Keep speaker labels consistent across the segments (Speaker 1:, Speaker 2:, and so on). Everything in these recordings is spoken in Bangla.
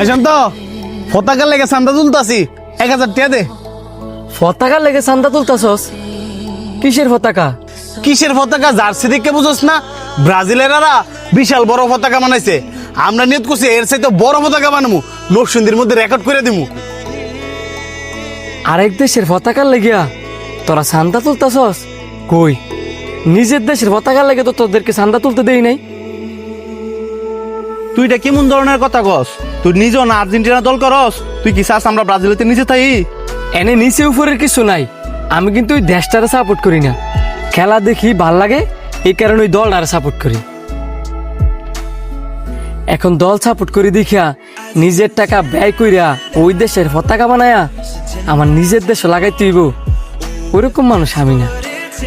Speaker 1: শান্ত পতাকার লেগে চান্দা তুলতাছি 1000 টাকা দে।
Speaker 2: পতাকার লেগে চান্দা তুলতাছস? কিসের পতাকা?
Speaker 1: কিসের পতাকা? জার্সি দেখে বুঝোস না? ব্রাজিলেরা বিশাল বড় পতাকা বানাইছে, আমরা নিয়ত করছি এর চাইতে বড় পতাকা বানাবো, নরসিংদীর মধ্যে রেকর্ড করে দিমু।
Speaker 2: আরেক দেশের পতাকার লেগিয়া তোরা চান্দা তুলতাছস? কই, নিজের দেশের পতাকার লেগে তো তোদেরকে চান্দা তুলতে দেই নাই।
Speaker 3: তুই এটা কেমন ধরনের কথা কস? তুই নিজেও না আর্জেন্টিনা দল করস, তুই কি চাস আমরা ব্রাজিলেতে নিজে থাই?
Speaker 2: এনে নিচে উপরের কিছু নাই, আমি কিন্তু ওই দেশটারে সাপোর্ট করি না। খেলা দেখি ভাল লাগে, এই কারণে ওই দলটারে সাপোর্ট করি। এখন দল সাপোর্ট করি দেখিয়া নিজের টাকা ব্যয় কইরা ওই দেশের পতাকা বানায়া আমার নিজের দেশে লাগাইতে হইব, ওরকম মানুষ আমি না।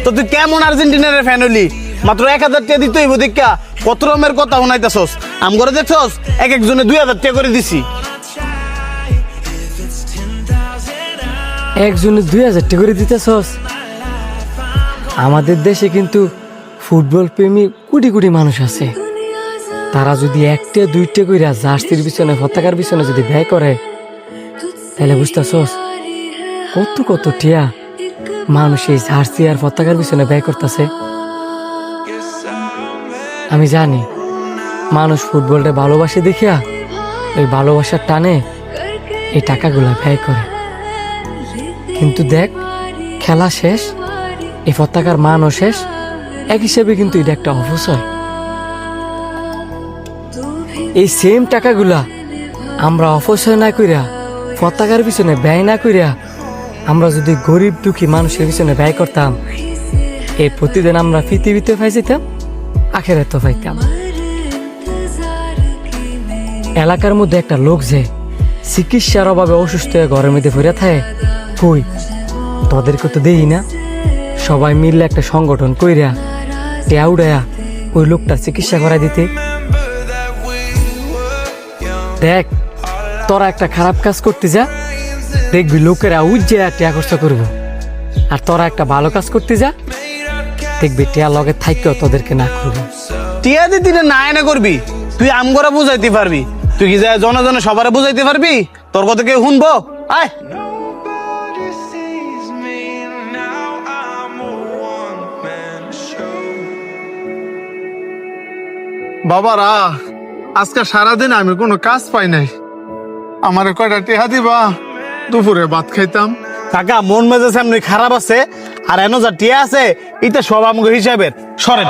Speaker 1: তো তুই কেমন আর্জেন্টিনার ফ্যান হলি? মাত্র 1000 টাকা দিতে হইব দেখা কত রকমের কথা শোনাইতেছস। আম করে দেখছস এক একজনে 2000 টাকা করে দিছি।
Speaker 2: একজনে 2000 টাকা করে দিতেছস? আমাদের দেশে কিন্তু ফুটবল প্রেমী কোটি কোটি মানুষ আছে, তারা যদি 1-2 কইরা জার্সির পিছনে পতাকার পিছনে যদি ব্যয় করে, তাহলে বুঝতেছস কত কত টিয়া মানুষ এই জার্সি আর পতাকার পিছনে ব্যয় করতেছে। আমি জানি মানুষ ফুটবলটা ভালোবাসে দেখিয়া ওই ভালোবাসার টানে এই টাকাগুলা ব্যয় করে, কিন্তু দেখ খেলা শেষ, এই পতাকার মানও শেষ। এক হিসেবে কিন্তু এটা একটা অপচয়। এই সেম টাকাগুলা আমরা অপচয় না কইরা, পতাকার পিছনে ব্যয় না কইরা, আমরা যদি গরিব দুঃখী মানুষের পিছনে ব্যয় করতাম, এই প্রতিদিন আমরা পৃথিবীতে পাইছিতাম, আখেরাতে পাইতাম। এলাকার মধ্যে একটা লোক যে চিকিৎসার অভাবে অসুস্থ হয়ে ঘরের মধ্যে ভরে থাকে, কই তোদেরকে তো দেই না? সবাই মিললে একটা সংগঠন কইরা টেয়া উড়াইয়া ওই লোকটা চিকিৎসা করাই দিতে। দেখ তোরা একটা খারাপ কাজ করতে যা, দেখবি লোকেরা উজ্জে টেয়া খরচ করবো, আর তোরা একটা ভালো কাজ করতে যা, দেখবি টেয়া লগে থাইকেও তোদেরকে না করবো।
Speaker 1: টিয়া দিতি না এনে করবি, তুই আম করে বুঝাইতে পারবি? তুই কি যায় জনে জনে সবারে বুঝাইতে পারবি? তোর কথা কেউ শুনবো? আয়
Speaker 4: বাবারা, আজকে সারাদিন আমি কোনো কাজ পাই নাই, আমারে কয়টা টেহা দিবা? দুপুরে ভাত খাইতাম।
Speaker 1: কাকা মন মেজাজ এমনি খারাপ আছে, আর এনো যা টিয়া আছে এটা সব আমগো হিসাবের। সরেন।